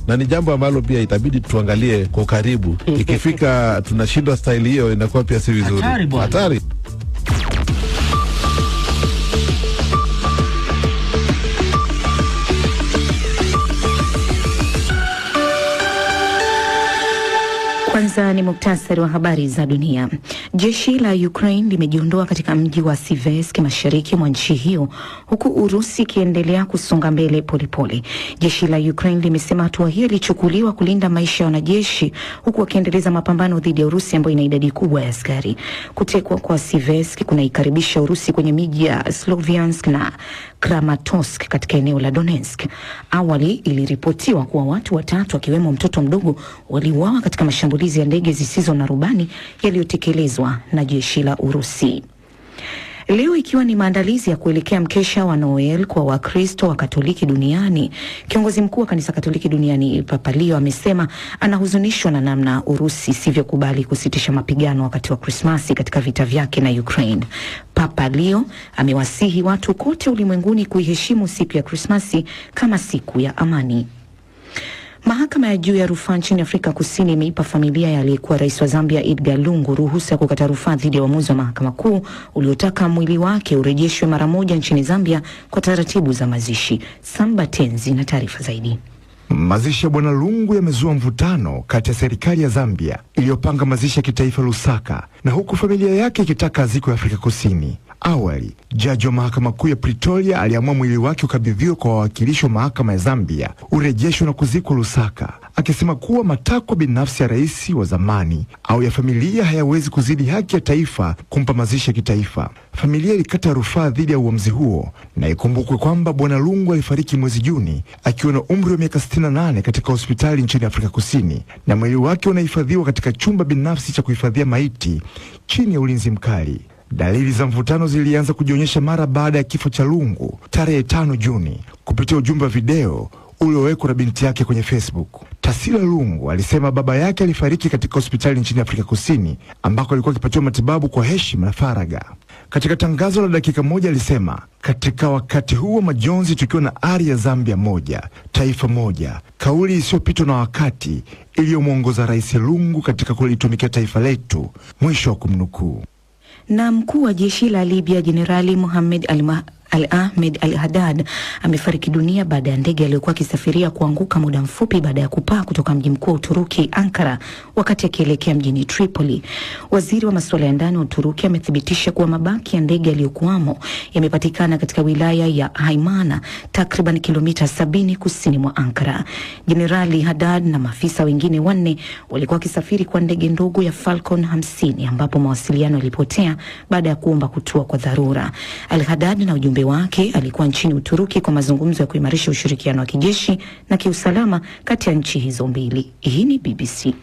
Na ni jambo ambalo pia itabidi tuangalie kwa karibu. Ikifika tunashindwa style hiyo, inakuwa pia si vizuri. Hatari. Kwanza ni muktasari wa habari za dunia. Jeshi la Ukraine limejiondoa katika mji wa Siversk mashariki mwa nchi hiyo, huku Urusi ikiendelea kusonga mbele polepole. Jeshi la Ukraine limesema hatua hiyo ilichukuliwa kulinda maisha ya wanajeshi, huku wakiendeleza mapambano dhidi ya Urusi ambayo ina idadi kubwa ya askari. Kutekwa kwa Siversk kunaikaribisha Urusi kwenye miji ya Sloviansk na Kramatorsk katika eneo la Donetsk. Awali iliripotiwa kuwa watu watatu akiwemo mtoto mdogo waliuawa katika mashambulizi ya ndege zisizo na rubani yaliyotekelezwa na jeshi la Urusi. Leo ikiwa ni maandalizi ya kuelekea mkesha wa Noel kwa Wakristo wa Katoliki duniani, kiongozi mkuu wa kanisa Katoliki duniani Papa Leo amesema anahuzunishwa na namna Urusi isivyokubali kusitisha mapigano wakati wa Krismasi katika vita vyake na Ukraine. Papa Leo amewasihi watu kote ulimwenguni kuiheshimu siku ya Krismasi kama siku ya amani. Mahakama ya juu ya rufaa nchini Afrika Kusini imeipa familia ya aliyekuwa rais wa Zambia Edgar Lungu ruhusa ya kukata rufaa dhidi ya uamuzi wa mahakama kuu uliotaka mwili wake urejeshwe mara moja nchini Zambia kwa taratibu za mazishi. Samba Tenzi na taarifa zaidi. Mazishi ya Bwana Lungu yamezua mvutano kati ya serikali ya Zambia iliyopanga mazishi ya kitaifa Lusaka na huku familia yake ikitaka azikwe Afrika Kusini. Awali, jaji wa mahakama kuu ya Pretoria aliamua mwili wake ukabidhiwe kwa wawakilishi wa mahakama ya Zambia urejeshwe na kuzikwa Lusaka, akisema kuwa matakwa binafsi ya rais wa zamani au ya familia hayawezi kuzidi haki ya taifa kumpa mazishi ya kitaifa. Familia ilikata rufaa dhidi ya uamuzi huo, na ikumbukwe kwamba Bwana Lungu alifariki mwezi Juni akiwa na umri wa miaka 68 katika hospitali nchini Afrika Kusini, na mwili wake unahifadhiwa katika chumba binafsi cha kuhifadhia maiti chini ya ulinzi mkali. Dalili za mvutano zilianza kujionyesha mara baada ya kifo cha Lungu tarehe 5 Juni kupitia ujumbe wa video uliowekwa na binti yake kwenye Facebook. Tasila Lungu alisema baba yake alifariki katika hospitali nchini Afrika Kusini ambako alikuwa akipatiwa matibabu kwa heshima na faragha. Katika tangazo la dakika moja alisema, katika wakati huo majonzi tukiwa na ari ya Zambia moja, taifa moja, kauli isiyopitwa na wakati iliyomwongoza Rais Lungu katika kulitumikia taifa letu, mwisho wa kumnukuu. Na mkuu wa jeshi la Libya Jenerali Mohamed Al-Ahmed Al-Haddad amefariki dunia baada ya ndege aliyokuwa akisafiria kuanguka muda mfupi baada ya kupaa kutoka mji mkuu wa Uturuki Ankara wakati akielekea mjini Tripoli. Waziri wa masuala ya ndani wa Uturuki amethibitisha kuwa mabaki ya ndege aliyokuwamo yamepatikana katika wilaya ya Haymana, takriban kilomita 70 kusini mwa Ankara. Jenerali Haddad na maafisa wengine 4 walikuwa wakisafiri kwa ndege ndogo ya Falcon 50 ambapo mawasiliano yalipotea baada ya kuomba kutua kwa dharura. Al-Haddad na ujumbe wake alikuwa nchini Uturuki kwa mazungumzo ya kuimarisha ushirikiano wa kijeshi na kiusalama kati ya nchi hizo mbili. Hii ni BBC.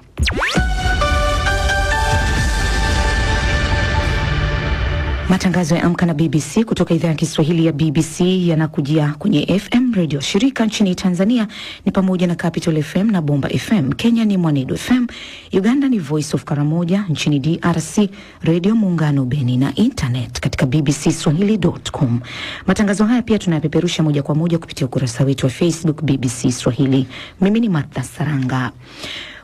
Matangazo ya Amka na BBC kutoka idhaa ya Kiswahili ya BBC yanakujia kwenye FM radio shirika nchini Tanzania ni pamoja na Capital FM na Bomba FM. Kenya ni Mwanedo FM, Uganda ni Voice of Karamoja, nchini DRC Radio Muungano Beni, na internet katika bbcswahili.com. Matangazo haya pia tunayapeperusha moja kwa moja kupitia ukurasa wetu wa Facebook BBC Swahili. Mimi ni Martha Saranga.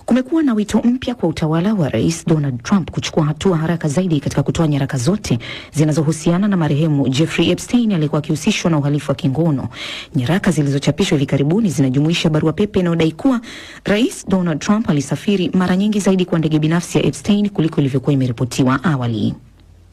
Kumekuwa na wito mpya kwa utawala wa Rais Donald Trump kuchukua hatua haraka zaidi katika kutoa nyaraka zote zinazohusiana na marehemu Jeffrey Epstein aliyekuwa akihusishwa na uhalifu wa kingono. Nyaraka zilizochapishwa hivi karibuni zinajumuisha barua pepe inayodai kuwa Rais Donald Trump alisafiri mara nyingi zaidi kwa ndege binafsi ya Epstein kuliko ilivyokuwa imeripotiwa awali.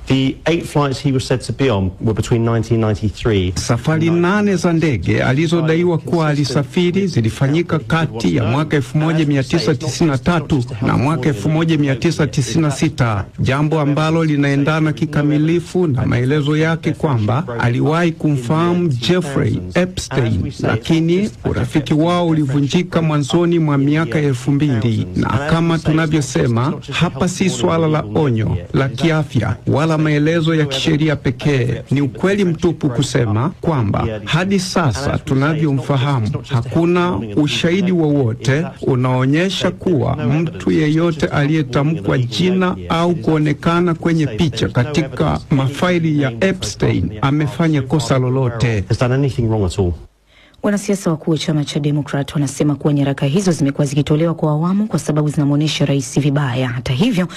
The 8 flights he was said to be on were between 1993. Safari 8 za ndege alizodaiwa kuwa alisafiri zilifanyika kati ya mwaka 1993 na mwaka 1996, jambo ambalo linaendana kikamilifu na maelezo yake kwamba aliwahi kumfahamu Jeffrey Epstein, lakini urafiki wao ulivunjika mwanzoni mwa miaka 2000. Na kama tunavyosema, hapa si swala la onyo la kiafya wala maelezo ya kisheria pekee. Ni ukweli mtupu kusema kwamba hadi sasa tunavyomfahamu hakuna ushahidi wowote unaonyesha kuwa mtu yeyote aliyetamkwa jina au kuonekana kwenye picha katika mafaili ya Epstein amefanya kosa lolote. Wanasiasa wakuu wa chama cha Democrat wanasema kuwa nyaraka hizo zimekuwa zikitolewa kwa awamu kwa sababu zinamuonesha rais vibaya. Hata hivyo,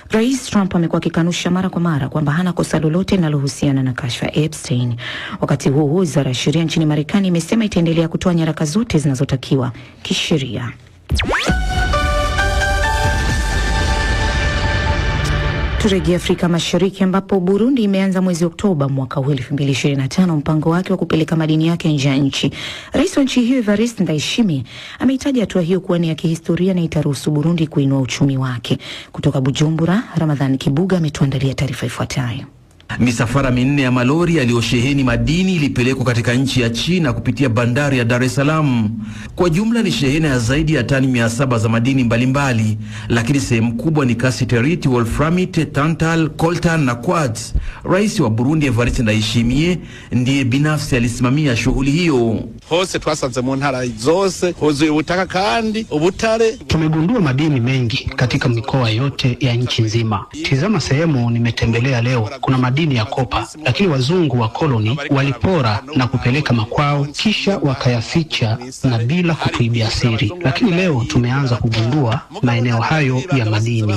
Rais Trump amekuwa akikanusha mara kwa mara kwamba hana kosa lolote linalohusiana na kashfa Epstein. Wakati huo, Wizara ya Sheria nchini Marekani imesema itaendelea kutoa nyaraka zote zinazotakiwa kisheria. Turejea Afrika Mashariki ambapo Burundi imeanza mwezi Oktoba mwaka 2025 mpango wake wa kupeleka madini yake nje ya nchi. Rais wa nchi hiyo Evariste Ndayishimiye ameitaja hatua hiyo kuwa ni ya kihistoria na itaruhusu Burundi kuinua uchumi wake. Kutoka Bujumbura, Ramadhani Kibuga ametuandalia taarifa ifuatayo. Misafara minne ya malori yaliyosheheni madini ilipelekwa katika nchi ya China kupitia bandari ya Dar es Salaam. Kwa jumla ni shehena ya zaidi ya tani 700 za madini mbalimbali, lakini sehemu kubwa ni cassiterite, wolframite, tantal, coltan na quartz. Rais wa Burundi Evariste Ndayishimiye ndiye binafsi alisimamia shughuli hiyo. Hose twasanze mu ntara zose huzuye ubutaka kandi ubutare. Tumegundua madini mengi katika mikoa yote ya nchi nzima. Tizama sehemu nimetembelea leo, kuna madini ya kopa, lakini wazungu wa koloni walipora na kupeleka makwao kisha wakayaficha na bila kutuibia siri. Lakini leo tumeanza kugundua maeneo hayo ya madini.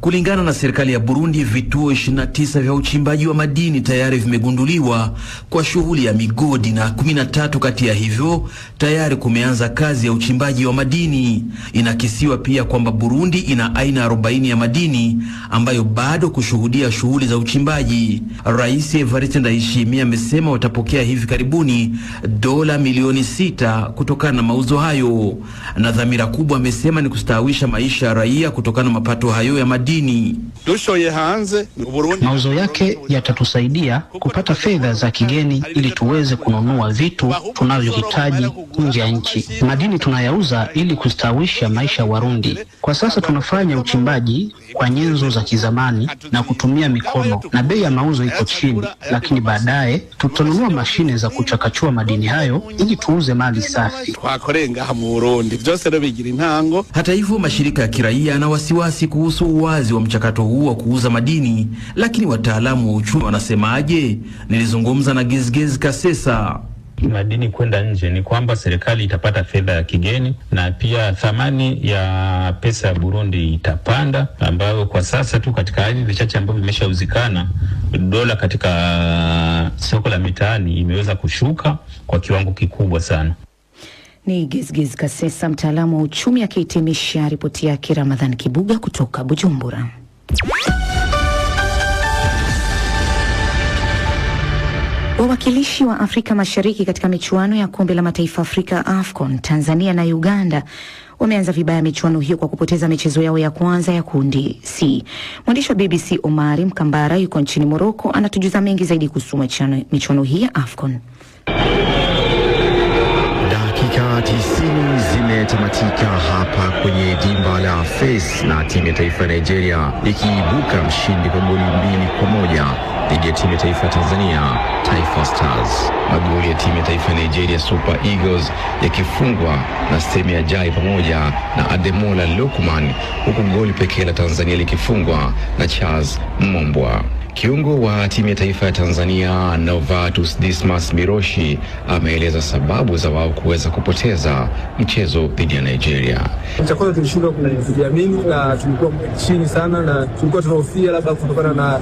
Kulingana na serikali ya Burundi, vituo 29 vya uchimbaji wa madini tayari vimegunduliwa kwa shughuli ya migodi, na 13 kati ya hivyo tayari kumeanza kazi ya uchimbaji wa madini. Inakisiwa pia kwamba Burundi ina aina 40 ya madini ambayo bado kushuhudia shughuli za uchimbaji. Rais Evariste Ndayishimiye amesema watapokea hivi karibuni dola milioni 6 kutokana na mauzo hayo, na dhamira kubwa amesema ni kustawisha maisha ya raia kutokana na mapato hayo ya madini. Mauzo yake yatatusaidia kupata fedha za kigeni ili tuweze kununua vitu tunavyohitaji nje ya nchi. Madini tunayauza ili kustawisha maisha ya Warundi. Kwa sasa tunafanya uchimbaji kwa nyenzo za kizamani na kutumia mikono, na bei ya mauzo iko chini, lakini baadaye tutanunua mashine za kuchakachua madini hayo ili tuuze mali safi. Hata hivyo, mashirika ya kiraia yana wasiwasi kuhusu uwazi wa mchakato huu wa kuuza madini, lakini wataalamu wa uchumi wanasemaje? Nilizungumza na Gizgez Kasesa. Madini kwenda nje ni kwamba serikali itapata fedha ya kigeni, na pia thamani ya pesa ya Burundi itapanda, ambayo kwa sasa tu katika ardhi chache ambazo zimeshauzikana, dola katika soko la mitaani imeweza kushuka kwa kiwango kikubwa sana. Ni Gizgez Kasesa, mtaalamu wa uchumi, akihitimisha ripoti yake. Ramadhani Kibuga kutoka Bujumbura. Wawakilishi wa Afrika Mashariki katika michuano ya Kombe la Mataifa Afrika AFCON, Tanzania na Uganda wameanza vibaya michuano hiyo kwa kupoteza michezo yao ya kwanza ya kundi C. Mwandishi wa BBC Omari Mkambara yuko nchini Morocco, anatujuza mengi zaidi kuhusu michuano hii ya AFCON. Dakika 90 zimetamatika hapa kwenye dimba la Fes, na timu ya taifa ya Nigeria ikiibuka mshindi kwa goli 2-1 dhidi ya timu ya taifa ya Tanzania, Taifa Stars. Magoli ya timu ya taifa ya Nigeria Super Eagles yakifungwa na Semi Ajayi pamoja na Ademola Lookman, huku goli pekee la Tanzania likifungwa na Charles Mmombwa. Kiungo wa timu ya taifa ya Tanzania Novatus Dismas Miroshi ameeleza sababu za wao kuweza kupoteza mchezo dhidi ya Nigeria. Cha kwanza tulishindwa kujiamini, na tulikuwa chini sana, na tulikuwa tunahofia labda kutokana na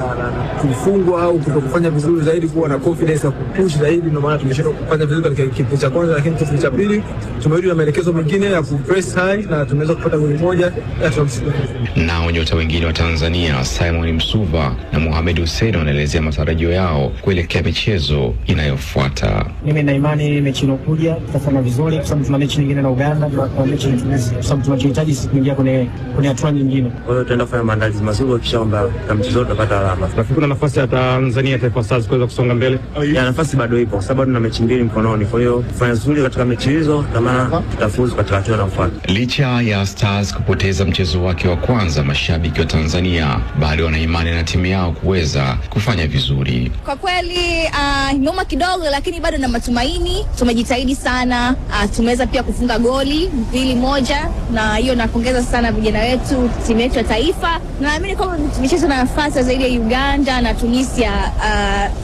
kufungwa au kutokufanya vizuri zaidi, kuwa na confidence ya kupush zaidi, ndio maana tumeshindwa kufanya vizuri katika kipindi cha kwanza. Lakini kipindi cha pili tumerudi na maelekezo mengine ya kupress high na tumeweza kupata goli moja na tunamshukuru. Na nyota wengine wa Tanzania Simon Msuva na Mohamed Hussein wanaelezea matarajio yao kuelekea michezo inayofuata. Mimi na imani mechi inayokuja tutafanya vizuri, kwa sababu tuna mechi nyingine na Uganda, na mechi nyingine, kwa sababu tunachohitaji sisi kuingia kwenye hatua nyingine. Kwa hiyo tutaenda kufanya maandalizi mazuri kisha kwamba kama mchezo tutapata alama. Nafikiri kuna nafasi ya Tanzania Taifa Stars kuweza kusonga mbele. Ya nafasi bado ipo, sababu tuna mechi mbili mkononi. Kwa hiyo kufanya vizuri katika mechi hizo, kama tutafuzu katika hatua inayofuata. Licha ya Stars kupoteza mchezo wake wa kwanza, mashabiki wa Tanzania bado wana imani na timu yao kuweza kuweza kufanya vizuri. Kwa kweli imeuma kidogo, lakini bado na matumaini. Tumejitahidi sana, tumeweza pia kufunga goli 2-1, na hiyo napongeza sana vijana wetu, timu yetu ya taifa. Naamini kwamba tumecheza na nafasi zaidi ya Uganda na Tunisia.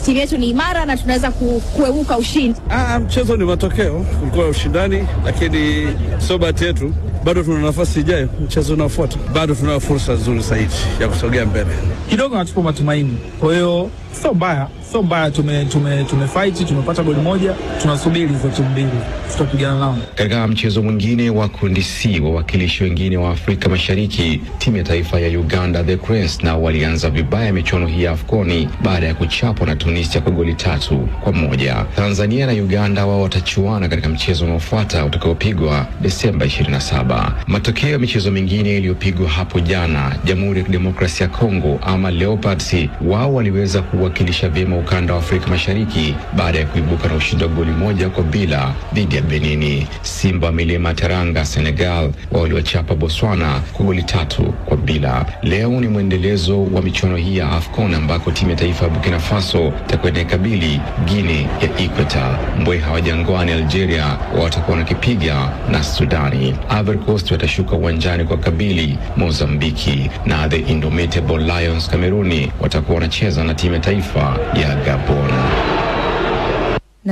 Timu yetu ni imara na tunaweza kuepuka ushindi. Mchezo ni matokeo, kulikuwa ushindani, lakini sio bahati yetu. Bado tuna nafasi ijayo, mchezo unaofuata. Bado tuna fursa nzuri zaidi ya kusogea mbele. Kidogo natupa matumaini. Kwa hiyo sio mbaya, tumefight, tumepata goli moja, tunasubiri hizo timu mbili tutapigana nao. Katika mchezo mwingine wa kundi C, wawakilishi wengine wa Afrika Mashariki, timu ya taifa ya Uganda The Cranes na walianza vibaya michuano hii ya AFCON baada ya kuchapwa na Tunisia kwa goli 3-1. Tanzania na Uganda wao watachuana katika mchezo unaofuata utakaopigwa Desemba 27. Matokeo ya michezo mingine iliyopigwa hapo jana, Jamhuri ya Kidemokrasia ya Kongo ama Leopards wao waliweza kuwakilisha vyema ukanda wa Afrika Mashariki baada ya kuibuka na ushindi wa goli 1-0 dhidi ya Benini. Simba Milima Teranga Senegal wao waliwachapa Botswana kwa goli 3-0. Leo ni mwendelezo wa michuano hii ya AFCON ambako timu ya taifa ya Burkina Faso itakwenda ikabili Guinea ya Equator. Mbweha wa Jangwani Algeria watakuwa wanakipiga na Sudani. Ivory Coast watashuka uwanjani kwa kabili Mozambiki, na the Indomitable Lions Kameruni watakuwa wanacheza na timu ya taifa ya Gabon.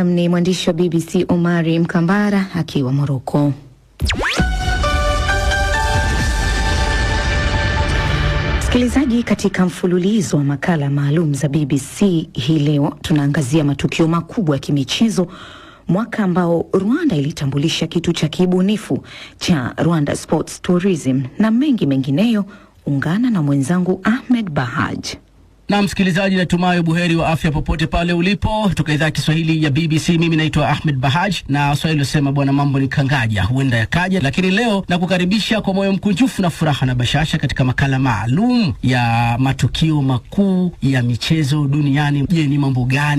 Ni mwandishi wa BBC Omari Mkambara akiwa Morocco. Msikilizaji, katika mfululizo wa makala maalum za BBC hii leo tunaangazia matukio makubwa ya kimichezo mwaka ambao Rwanda ilitambulisha kitu cha kibunifu cha Rwanda Sports Tourism na mengi mengineyo. Ungana na mwenzangu Ahmed Bahaj. Na msikilizaji, natumai buheri wa afya popote pale ulipo. Kutoka idhaa ya Kiswahili ya BBC, mimi naitwa Ahmed Bahaj, na Swahili husema bwana mambo ni kangaja huenda yakaja, lakini leo nakukaribisha kwa moyo mkunjufu na furaha na bashasha katika makala maalum ya matukio makuu ya michezo duniani. Je, ni mambo gani